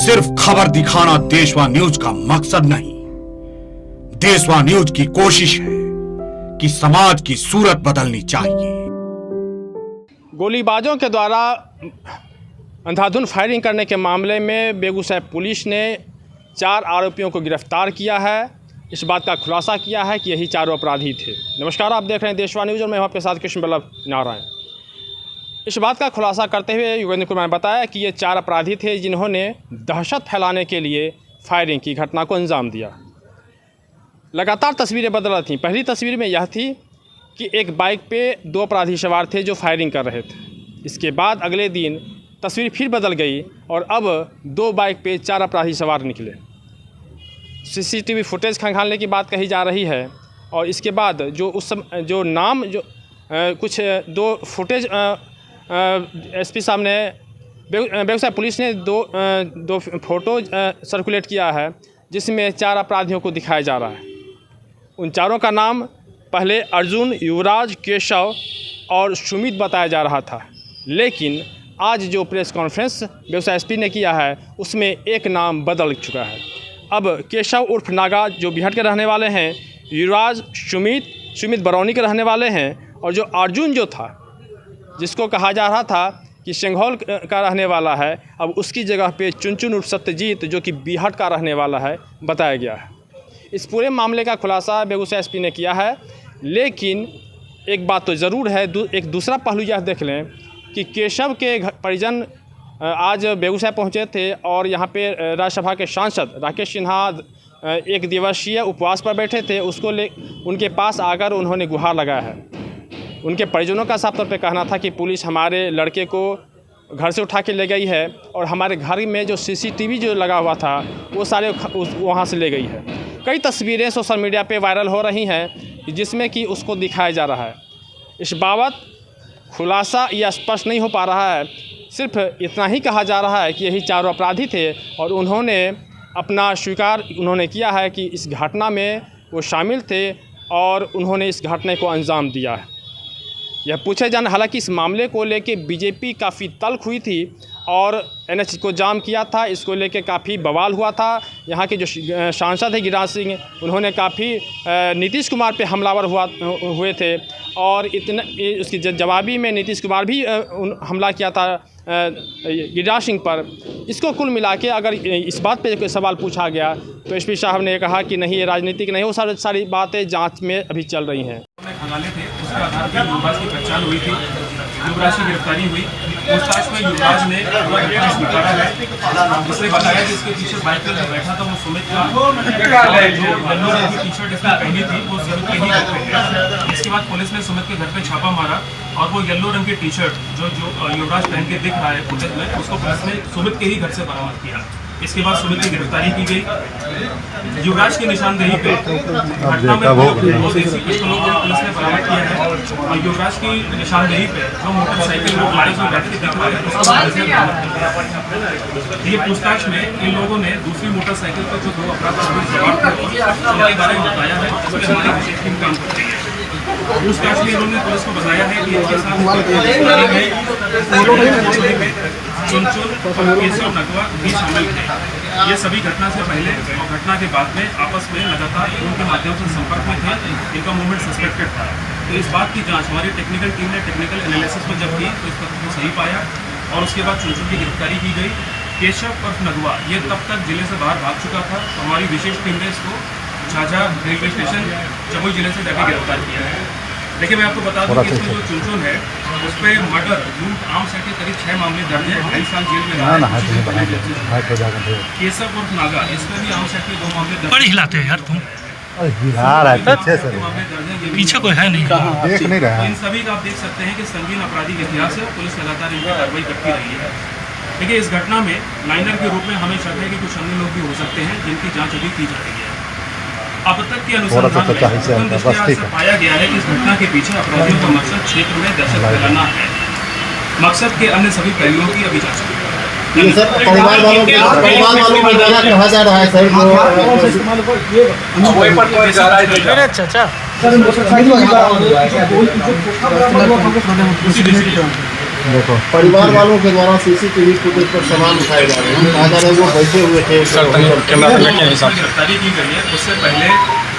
सिर्फ खबर दिखाना देशवा न्यूज का मकसद नहीं। देशवा न्यूज की कोशिश है कि समाज की सूरत बदलनी चाहिए। गोलीबाजों के द्वारा अंधाधुंध फायरिंग करने के मामले में बेगूसराय पुलिस ने 4 आरोपियों को गिरफ्तार किया है। इस बात का खुलासा किया है कि यही चारों अपराधी थे। नमस्कार, आप देख रहे हैं देशवा न्यूज और मैं हूं आपके साथ कृष्ण बल्लभ नारायण। इस बात का खुलासा करते हुए योगेंद्र कुमार ने बताया कि ये 4 अपराधी थे जिन्होंने दहशत फैलाने के लिए फायरिंग की घटना को अंजाम दिया। लगातार तस्वीरें बदल रही थीं। पहली तस्वीर में यह थी कि एक बाइक पे 2 अपराधी सवार थे जो फायरिंग कर रहे थे। इसके बाद अगले दिन तस्वीर फिर बदल गई और अब 2 बाइक पे 4 अपराधी सवार निकले। सीसीटीवी फुटेज खंगालने की बात कही जा रही है और इसके बाद जो उस जो नाम जो कुछ 2 फुटेज एसपी साहब ने बेगूसराय पुलिस ने दो फोटो सर्कुलेट किया है जिसमें 4 अपराधियों को दिखाया जा रहा है। उन चारों का नाम पहले अर्जुन, युवराज, केशव और सुमित बताया जा रहा था, लेकिन आज जो प्रेस कॉन्फ्रेंस बेगूसराय एसपी ने किया है उसमें एक नाम बदल चुका है। अब केशव उर्फ नागा जो बिहार के रहने वाले हैं, युवराज, सुमित बरौनी के रहने वाले हैं और जो अर्जुन जो था जिसको कहा जा रहा था कि सिंघौल का रहने वाला है, अब उसकी जगह पे चुनचुन उर्फ सत्यजीत जो कि बिहार का रहने वाला है बताया गया है। इस पूरे मामले का खुलासा बेगूसराय एसपी ने किया है, लेकिन एक बात तो ज़रूर है, एक दूसरा पहलू यह देख लें कि केशव के परिजन आज बेगूसराय पहुंचे थे और यहाँ पे राज्यसभा के सांसद राकेश सिन्हा 1 दिवसीय उपवास पर बैठे थे। उनके पास आकर उन्होंने गुहार लगाया है। उनके परिजनों का साफ तौर पे कहना था कि पुलिस हमारे लड़के को घर से उठा के ले गई है और हमारे घर में जो सीसीटीवी जो लगा हुआ था वो सारे वहाँ से ले गई है। कई तस्वीरें सोशल मीडिया पे वायरल हो रही हैं जिसमें कि उसको दिखाया जा रहा है। इस बाबत खुलासा या स्पष्ट नहीं हो पा रहा है। सिर्फ इतना ही कहा जा रहा है कि यही चारों अपराधी थे और उन्होंने अपना स्वीकार किया है कि इस घटना में वो शामिल थे और उन्होंने इस घटना को अंजाम दिया है। यह पूछे जाना, हालांकि इस मामले को लेके बीजेपी काफ़ी तल्ख हुई थी और एनएच को जाम किया था। इसको लेके काफ़ी बवाल हुआ था। यहाँ के जो सांसद है गिरिराज सिंह, उन्होंने काफ़ी नीतीश कुमार पे हमलावर हुए थे और उसकी जवाबी में नीतीश कुमार भी हमला किया था गिरिराज सिंह पर। इसको कुल मिला के अगर इस बात पे कोई सवाल पूछा गया तो एसपी साहब ने कहा कि नहीं, ये राजनीतिक नहीं, वो सारी बातें जांच में अभी चल रही हैं। खंगाले थे, उसके आधार पर युवराज की पहचान हुई थी, युवराज की गिरफ्तारी हुई। पूछताछ में युवराज ने स्वीकारा है, उसने बताया कि इसके पीछे बाइक पर जो बैठा था वो सुमित का, जो येलो रंग की टी-शर्ट इसने पहनी थी वो सुमित के ही घर पे है। इसके बाद पुलिस ने सुमित के घर पे छापा मारा और वो येलो रंग की टी-शर्ट जो युवराज पहन के दिख रहा है फुटेज में, उसको पुलिस ने सुमित के ही घर से बरामद किया। इसके बाद सुमित की गिरफ्तारी की गई। युवराज की निशानदेही पे घटना में 2 देसी पिस्तौलों को पुलिस ने बरामद किया है और युवराज की निशानदेही पे जो मोटरसाइकिल वो पुलिस में बैठ के दिख रहा है उसको पुलिस ने बरामद किया। ये पूछताछ में इन लोगों ने दूसरी मोटरसाइकिल पर जो 2 अपराधी सवार थे उनके बारे में बताया है, जिस पर हमारी विशेष टीम काम करती है। पूछताछ में इन्होंने पुलिस को बताया है कि इनके साथ चुनचुन और केशव नगवा भी शामिल थे। ये सभी घटना से पहले और घटना के बाद में आपस में लगातार उनके माध्यम से संपर्क में थे। इनका मूवमेंट सस्पेक्टेड था। तो इस बात की जांच हमारी टेक्निकल टीम ने टेक्निकल एनालिसिस में जब की तो इस तथ्य को सही पाया और उसके बाद चुनचुन की गिरफ्तारी की गई। केशव और नगवा ये तब तक जिले से बाहर भाग चुका था, तो हमारी विशेष टीम ने इसको झाझा रेलवे स्टेशन जमुई जिले से जाकर गिरफ्तार किया है। देखिए, मैं आपको बता दूं कि इसमें जो चुनचुन है उस पर मर्डर, लूट, आर्म्स एक्ट के करीब 6 मामले दर्ज है। 2.5 साल जेल में रहा है। केशव और नागा इसमें भी आर्म्स एक्ट के 2 मामले दर्ज। बड़ी हिलाते हैं यार तुम, मामले दर्ज है। पीछे कोई है नहीं, देख नहीं रहा। इन सभी का आप देख सकते हैं कि संगीन आपराधिक इतिहास है। पुलिस लगातार इन पर कार्रवाई करती रही है। देखिए, इस घटना में लाइनर के रूप में हमें शक है कि कुछ अन्य लोग भी हो सकते हैं जिनकी जाँच अभी की जा रही है। अब तक के अनुसंधान में पाया गया है कि इस घटना के पीछे अपराधियों का मकसद क्षेत्र में दहशत फैलाना है। मकसद के अन्य सभी पहलुओं की अभी जांच की ये सर परिवार वालों को कहा जा रहा है सर देखो परिवार वालों के द्वारा सीसीटीवी फुटेज पर सामान उठाए जा रहे हैं। कहा जा रहा है वो बैठे हुए थे। गिरफ्तारी की गई है। उससे पहले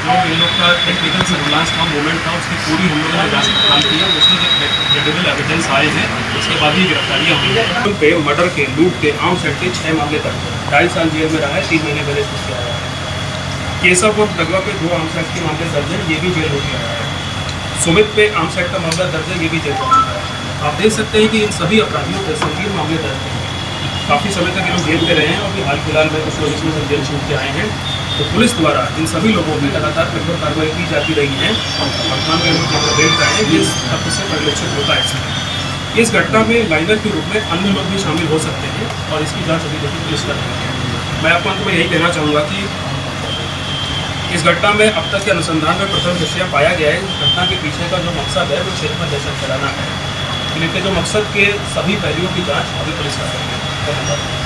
जो इन लोग का टेक्निकल सर्विलांस का मूवमेंट था उसकी पूरी हम लोगों ने जांच पड़ताल की है। उसमें जो क्रेडिबल एविडेंस आए हैं उसके बाद ही गिरफ्तारियाँ हुई हैं। उन पे मर्डर के, लूट के, आर्म्स एक्ट के 6 मामले तक 2.5 साल जेल में रहा है, 3 महीने पहले छूट के आया है। केशव और डगवा पे 2 आर्म्स एक्ट के मामले दर्ज हैं, ये भी जेल हो गया है। सुमित पे आर्म्स एक्ट का मामला दर्ज है, ये भी जेल हो चुका है। आप देख सकते हैं कि इन सभी अपराधियों पर संगीन मामले दर्ज हैं। काफ़ी समय तक ये लोग जेल पे रहे हैं और अभी हाल फिलहाल में कुछ लोग इसमें से जेल छूट के आए हैं। तो पुलिस द्वारा इन सभी लोगों की लगातार कठोर कार्रवाई की जाती रही है। वर्तमान में लोग जब रेड आए हैं ये तथ्य से परिलक्षित होता है। इस घटना में लाइनर के रूप में अन्य लोग भी शामिल हो सकते हैं और इसकी जाँच अभी देखिए पुलिस कर रही है। मैं आपको अंत में यही कहना चाहूँगा कि इस घटना में अब तक के अनुसंधान में प्रथम दृष्टया पाया गया है इस घटना के पीछे का जो मकसद है वो क्षेत्र में दहशत फैलाना है। लेकिन जो मकसद के सभी पहलुओं की जांच अभी पुलिस कर रही है।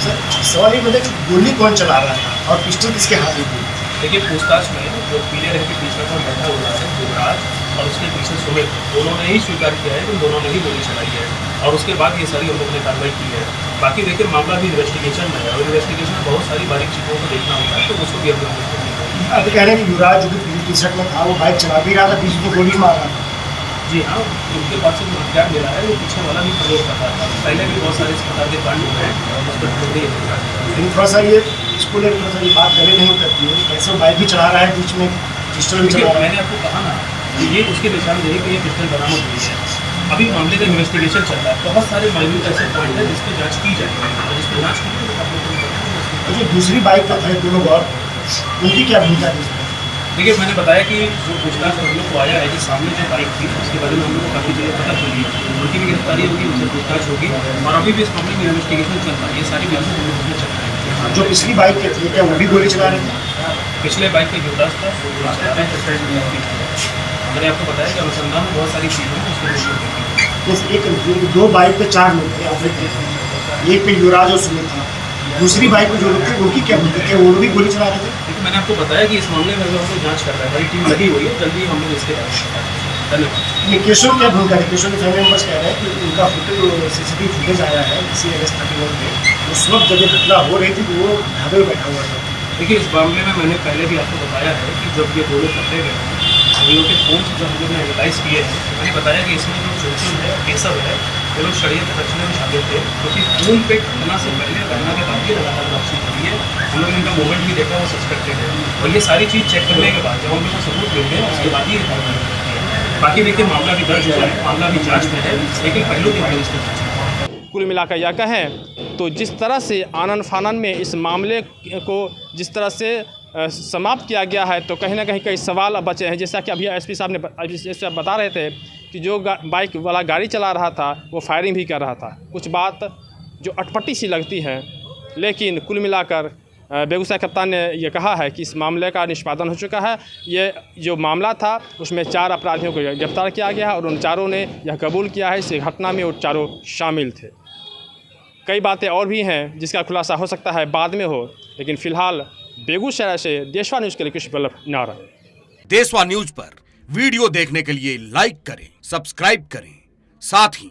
सर सवाल ये मतलब गोली कौन चला रहा था और पिस्टल किसके हाथ में थी? देखिए पूछताछ में जो पीले रंग के पीछे पर बैठा हुआ है युवराज और उसके पीछे सुमित, दोनों ने ही स्वीकार किया है कि दोनों ने ही गोली चलाई है और उसके बाद ये सारी हम लोगों ने कार्रवाई की है। बाकी देखिए मामला भी इन्वेस्टिगेशन में है और इन्वेस्टिगेशन में बहुत सारी बारीक चीज़ों को देखना होता है, तो उसको भी अभी हम आप कह रहे हैं कि युवराज जो कि पीली टी शर्ट में था वो बाइक चला भी रहा था, बीच में गोली मार रहा था। जी हाँ, उनके पास से जो हथियार मिला है वो पीछे वाला भी प्रयोग करता था। पहले भी बहुत सारे इस प्रकार के कांड हुए हैं और उस पर ठोकरी है। लेकिन थोड़ा सा ये इसको लेकर थोड़ा सा ये बात गले नहीं करती है, कैसे वो बाइक भी चला रहा है, बीच में पिस्टल भी चला रहा है। मैंने आपको कहा ना कि ये उसकी निशानदेही पे ये पिस्टल बरामद हुई है। अभी मामले का इन्वेस्टिगेशन चल रहा है, बहुत सारे माइन्यूट ऐसे पॉइंट है जिस पर जाँच की जाएगी और जिस पर जाँच की जाएगी आप लोग जो दूसरी बाइक पर थे 2 लोग और, उनकी क्या भूमिका थी? देखिए मैंने बताया कि जो पूछताछ हम लोग को आया है कि सामने जो बाइक थी उसके बारे में हम लोग को काफ़ी चीज़ें पता चली, उनकी भी गिरफ्तारी होगी, उनसे पूछताछ होगी और अभी भी इस मामले में इन्वेस्टिगेशन चल रहा है। ये सारी बातें हम लोग चल रही है। जो पिछली बाइक के थे क्या वो भी गोली चला रहे थे? पिछले बाइक का युवराज था, मैंने आपको बताया कि अनुसंधान में बहुत सारी चीज़ें हैं उसके लिए। जैसे 2 बाइक पे 4 लोग थे, एक पे युवराज और सुमित था, दूसरी बाइक पे जो लोग थे उनकी क्या भूमिका थी? वो भी गोली चला रहे थे? लेकिन मैंने आपको बताया कि इस मामले में हम लोग जाँच कर रहे हैं, हमारी टीम लगी हुई है, जल्दी हम लोग इसके धन्यवाद। ये केशव क्या भूमिका है? केशव के फैमिली मेम्बर्स कह रहे हैं कि उनका सीसीटीवी फुटेज आया है किसी अगस्त 31 पे, उस वक्त जब ये घटना हो रही थी तो वो ढाबे में बैठा हुआ था। देखिए इस मामले में मैंने पहले भी आपको बताया है कि जब ये 2 लोग पकड़े गए हैं उन लोग के फोन से जब हम लोग ने एनालाइज किए हैं तो मैंने बताया कि इसमें जो चोचुल है केशव है वो लोग षड्यंत्र रचने में शामिल थे, क्योंकि फोन पे घटना से पहले घटना के बाद भी लगातार बातचीत हुई है। हम लोग ने इनका मूवमेंट भी देखा, वो सस्पेक्टेड है और ये सारी चीज़ चेक करने के बाद जब हम लोग को सबूत मिल गए उसके बाद ही ये कार्रवाई होती है। बाकी देखिए मामला भी दर्ज हुआ है, मामला भी जाँच में है, लेकिन पहलू भी हम लोग इसमें जाँच में। कुल मिलाकर यह कहें तो जिस तरह से आनन फानन में इस मामले को जिस तरह से समाप्त किया गया है तो कहीं ना कहीं कई सवाल अब बचे हैं। जैसा कि अभी एसपी साहब ने जैसे बता रहे थे कि जो बाइक वाला गाड़ी चला रहा था वो फायरिंग भी कर रहा था। कुछ बात जो अटपटी सी लगती है, लेकिन कुल मिलाकर बेगूसराय कप्तान ने यह कहा है कि इस मामले का निष्पादन हो चुका है। ये जो मामला था उसमें 4 अपराधियों को गिरफ्तार किया गया है और उन चारों ने यह कबूल किया है इस घटना में वो चारों शामिल थे। कई बातें और भी हैं जिसका खुलासा हो सकता है बाद में हो, लेकिन फिलहाल बेगूसराय से देशवा न्यूज़ के लिए कुछ बल्लभ नारा। देशवा न्यूज पर वीडियो देखने के लिए लाइक करें, सब्सक्राइब करें, साथ ही